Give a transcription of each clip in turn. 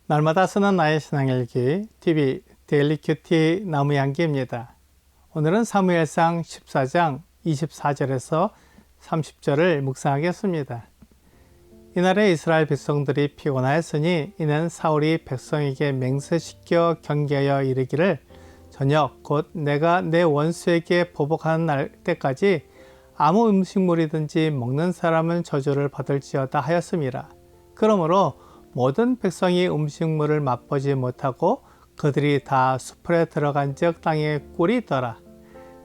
날마다 쓰는 나의 신앙일기 TV 데일리 큐티 나무향기입니다. 오늘은 사무엘상 14장 24절에서 30절을 묵상하겠습니다. 이날에 이스라엘 백성들이 피곤하였으니 이는 사울이 백성에게 맹세시켜 경계하여 이르기를 저녁 곧 내가 내 원수에게 보복하는 날 때까지 아무 음식물이든지 먹는 사람은 저주를 받을지어다 하였음이라. 그러므로 모든 백성이 음식물을 맛보지 못하고 그들이 다 숲에 들어간 즉 땅에 꿀이 있더라.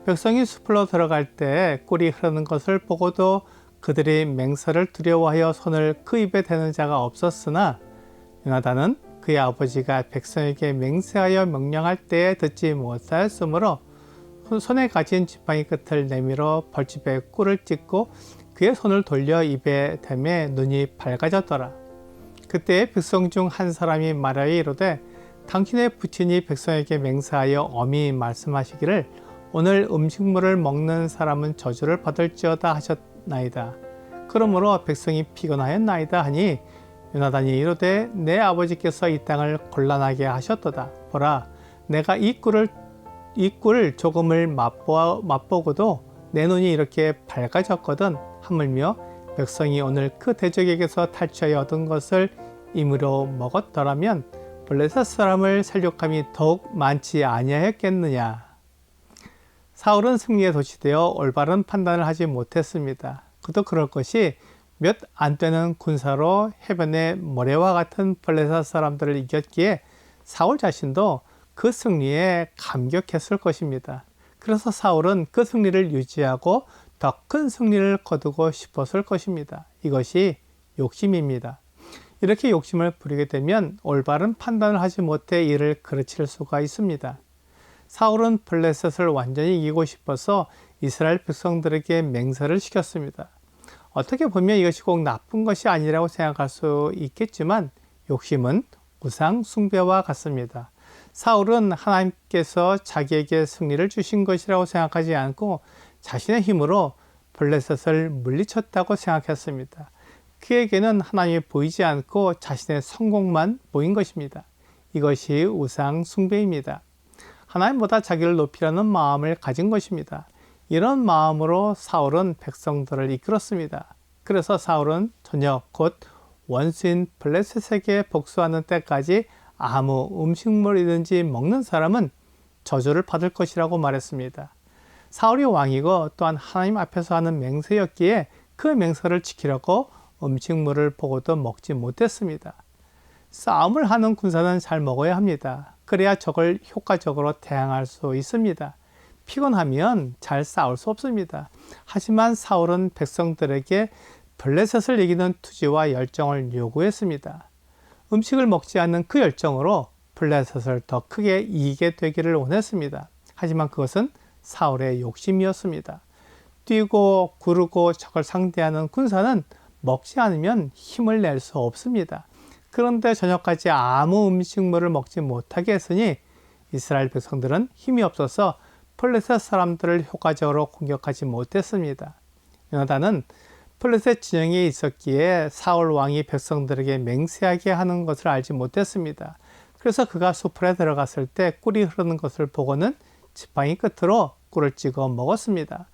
백성이 숲으로 들어갈 때 꿀이 흐르는 것을 보고도 그들이 맹세를 두려워하여 손을 그 입에 대는 자가 없었으나 요나단은 그의 아버지가 백성에게 맹세하여 명령할 때에 듣지 못하였으므로 손에 가진 지팡이 끝을 내밀어 벌집에 꿀을 찍고 그의 손을 돌려 입에 대매 눈이 밝아졌더라. 그때 백성 중 한 사람이 말하여 이르되 당신의 부친이 백성에게 맹세하여 엄히 말씀하시기를 오늘 음식물을 먹는 사람은 저주를 받을지어다 하셨나이다. 그러므로 백성이 피곤하였나이다 하니 요나단이 이르되 내 아버지께서 이 땅을 곤란하게 하셨도다. 보라, 내가 이 꿀을 조금을 맛보고도 내 눈이 이렇게 밝아졌거든. 하물며 백성이 오늘 그 대적에게서 탈취하여 얻은 것을 임의로 먹었더라면 블레셋 사람을 살육함이 더욱 많지 아니하였겠느냐. 사울은 승리에 도취되어 올바른 판단을 하지 못했습니다. 그도 그럴 것이 몇 안 되는 군사로 해변의 모래와 같은 블레셋 사람들을 이겼기에 사울 자신도 그 승리에 감격했을 것입니다. 그래서 사울은 그 승리를 유지하고 더 큰 승리를 거두고 싶었을 것입니다. 이것이 욕심입니다. 이렇게 욕심을 부리게 되면 올바른 판단을 하지 못해 이를 그르칠 수가 있습니다. 사울은 블레셋을 완전히 이기고 싶어서 이스라엘 백성들에게 맹세를 시켰습니다. 어떻게 보면 이것이 꼭 나쁜 것이 아니라고 생각할 수 있겠지만 욕심은 우상 숭배와 같습니다. 사울은 하나님께서 자기에게 승리를 주신 것이라고 생각하지 않고 자신의 힘으로 블레셋을 물리쳤다고 생각했습니다. 그에게는 하나님이 보이지 않고 자신의 성공만 보인 것입니다. 이것이 우상 숭배입니다. 하나님보다 자기를 높이려는 마음을 가진 것입니다. 이런 마음으로 사울은 백성들을 이끌었습니다. 그래서 사울은 저녁 곧 원수인 블레셋에게 복수하는 때까지 아무 음식물이든지 먹는 사람은 저주를 받을 것이라고 말했습니다. 사울이 왕이고 또한 하나님 앞에서 하는 맹세였기에 그 맹세를 지키려고 음식물을 보고도 먹지 못했습니다. 싸움을 하는 군사는 잘 먹어야 합니다. 그래야 적을 효과적으로 대항할 수 있습니다. 피곤하면 잘 싸울 수 없습니다. 하지만 사울은 백성들에게 블레셋을 이기는 투지와 열정을 요구했습니다. 음식을 먹지 않는 그 열정으로 블레셋을 더 크게 이기게 되기를 원했습니다. 하지만 그것은 사울의 욕심이었습니다. 뛰고 구르고 적을 상대하는 군사는 먹지 않으면 힘을 낼 수 없습니다. 그런데 저녁까지 아무 음식물을 먹지 못하게 했으니 이스라엘 백성들은 힘이 없어서 블레셋 사람들을 효과적으로 공격하지 못했습니다. 요나단은 블레셋 진영에 있었기에 사울 왕이 백성들에게 맹세하게 하는 것을 알지 못했습니다. 그래서 그가 숲에 들어갔을 때 꿀이 흐르는 것을 보고는 지팡이 끝으로 꿀을 찍어 먹었습니다.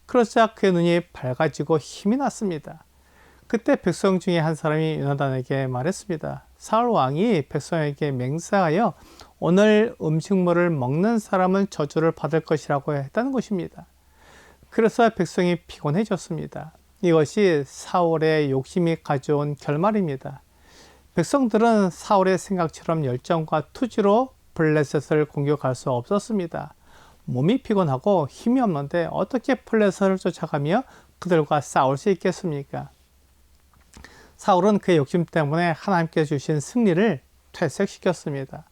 그러자 그의 눈이 밝아지고 힘이 났습니다. 그때 백성 중에 한 사람이 요나단에게 말했습니다. 사울 왕이 백성에게 맹세하여 오늘 음식물을 먹는 사람은 저주를 받을 것이라고 했다는 것입니다. 그래서 백성이 피곤해졌습니다. 이것이 사울의 욕심이 가져온 결말입니다. 백성들은 사울의 생각처럼 열정과 투지로 블레셋을 공격할 수 없었습니다. 몸이 피곤하고 힘이 없는데 어떻게 블레셋을 쫓아가며 그들과 싸울 수 있겠습니까? 사울은 그의 욕심 때문에 하나님께 주신 승리를 퇴색시켰습니다.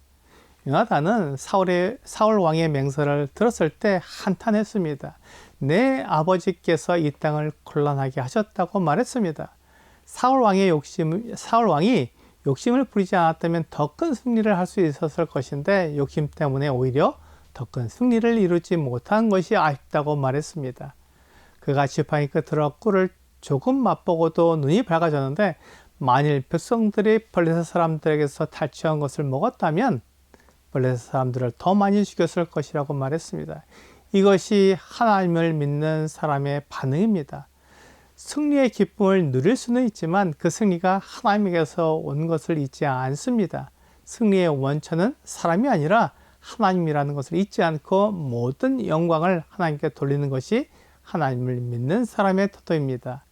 요나단은 사울 왕의 맹세를 들었을 때 한탄했습니다. 내 아버지께서 이 땅을 곤란하게 하셨다고 말했습니다. 사울 왕이 욕심을 부리지 않았다면 더 큰 승리를 할 수 있었을 것인데 욕심 때문에 오히려 더 큰 승리를 이루지 못한 것이 아쉽다고 말했습니다. 그가 지팡이 끝으로 꿀을 조금 맛보고도 눈이 밝아졌는데 만일 백성들이 블레셋 사람들에게서 탈취한 것을 먹었다면 블레셋 사람들을 더 많이 죽였을 것이라고 말했습니다. 이것이 하나님을 믿는 사람의 반응입니다. 승리의 기쁨을 누릴 수는 있지만 그 승리가 하나님에게서 온 것을 잊지 않습니다. 승리의 원천은 사람이 아니라 하나님이라는 것을 잊지 않고 모든 영광을 하나님께 돌리는 것이 하나님을 믿는 사람의 태도입니다.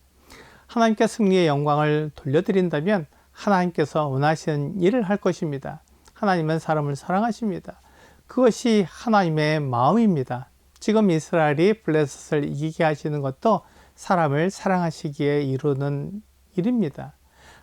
하나님께 승리의 영광을 돌려드린다면 하나님께서 원하시는 일을 할 것입니다. 하나님은 사람을 사랑하십니다. 그것이 하나님의 마음입니다. 지금 이스라엘이 블레셋을 이기게 하시는 것도 사람을 사랑하시기에 이루는 일입니다.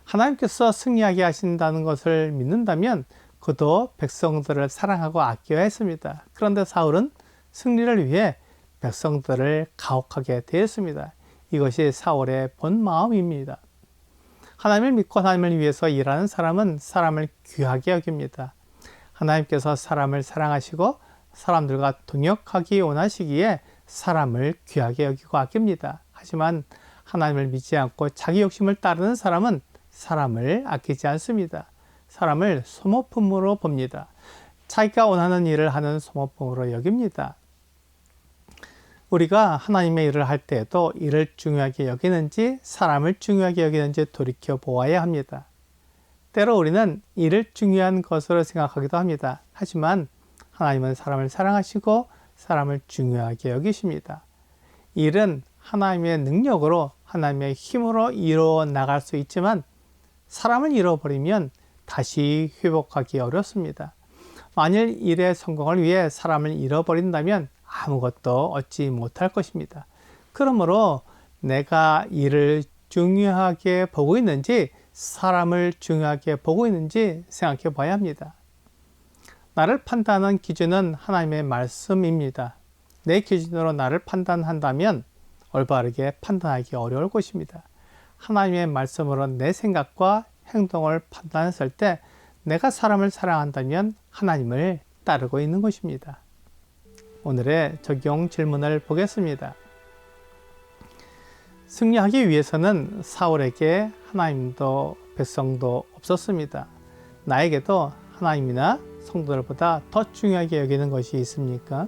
하나님께서 승리하게 하신다는 것을 믿는다면 그도 백성들을 사랑하고 아껴야 했습니다. 그런데 사울은 승리를 위해 백성들을 가혹하게 대했습니다. 이것이 사울의 본 마음입니다. 하나님을 믿고 하나님을 위해서 일하는 사람은 사람을 귀하게 여깁니다. 하나님께서 사람을 사랑하시고 사람들과 동역하기 원하시기에 사람을 귀하게 여기고 아낍니다. 하지만 하나님을 믿지 않고 자기 욕심을 따르는 사람은 사람을 아끼지 않습니다. 사람을 소모품으로 봅니다. 자기가 원하는 일을 하는 소모품으로 여깁니다. 우리가 하나님의 일을 할 때에도 일을 중요하게 여기는지 사람을 중요하게 여기는지 돌이켜 보아야 합니다. 때로 우리는 일을 중요한 것으로 생각하기도 합니다. 하지만 하나님은 사람을 사랑하시고 사람을 중요하게 여기십니다. 일은 하나님의 능력으로 하나님의 힘으로 이루어 나갈 수 있지만 사람을 잃어버리면 다시 회복하기 어렵습니다. 만일 일의 성공을 위해 사람을 잃어버린다면 아무것도 얻지 못할 것입니다. 그러므로 내가 일을 중요하게 보고 있는지 사람을 중요하게 보고 있는지 생각해 봐야 합니다. 나를 판단하는 기준은 하나님의 말씀입니다. 내 기준으로 나를 판단한다면 올바르게 판단하기 어려울 것입니다. 하나님의 말씀으로 내 생각과 행동을 판단했을 때 내가 사람을 사랑한다면 하나님을 따르고 있는 것입니다. 오늘의 적용 질문을 보겠습니다. 승리하기 위해서는 사울에게 하나님도 백성도 없었습니다. 나에게도 하나님이나 성도들보다 더 중요하게 여기는 것이 있습니까?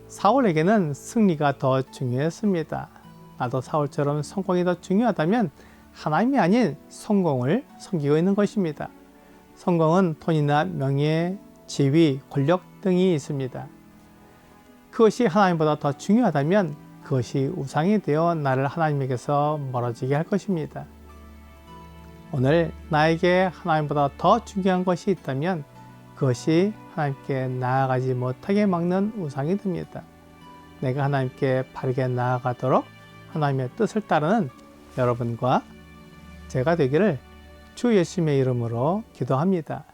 사울에게는 승리가 더 중요했습니다. 나도 사울처럼 성공이 더 중요하다면 하나님이 아닌 성공을 섬기고 있는 것입니다. 성공은 돈이나 명예, 지위, 권력 등이 있습니다. 그것이 하나님보다 더 중요하다면 그것이 우상이 되어 나를 하나님에게서 멀어지게 할 것입니다. 오늘 나에게 하나님보다 더 중요한 것이 있다면 그것이 하나님께 나아가지 못하게 막는 우상이 됩니다. 내가 하나님께 바르게 나아가도록 하나님의 뜻을 따르는 여러분과 제가 되기를 주 예수님의 이름으로 기도합니다.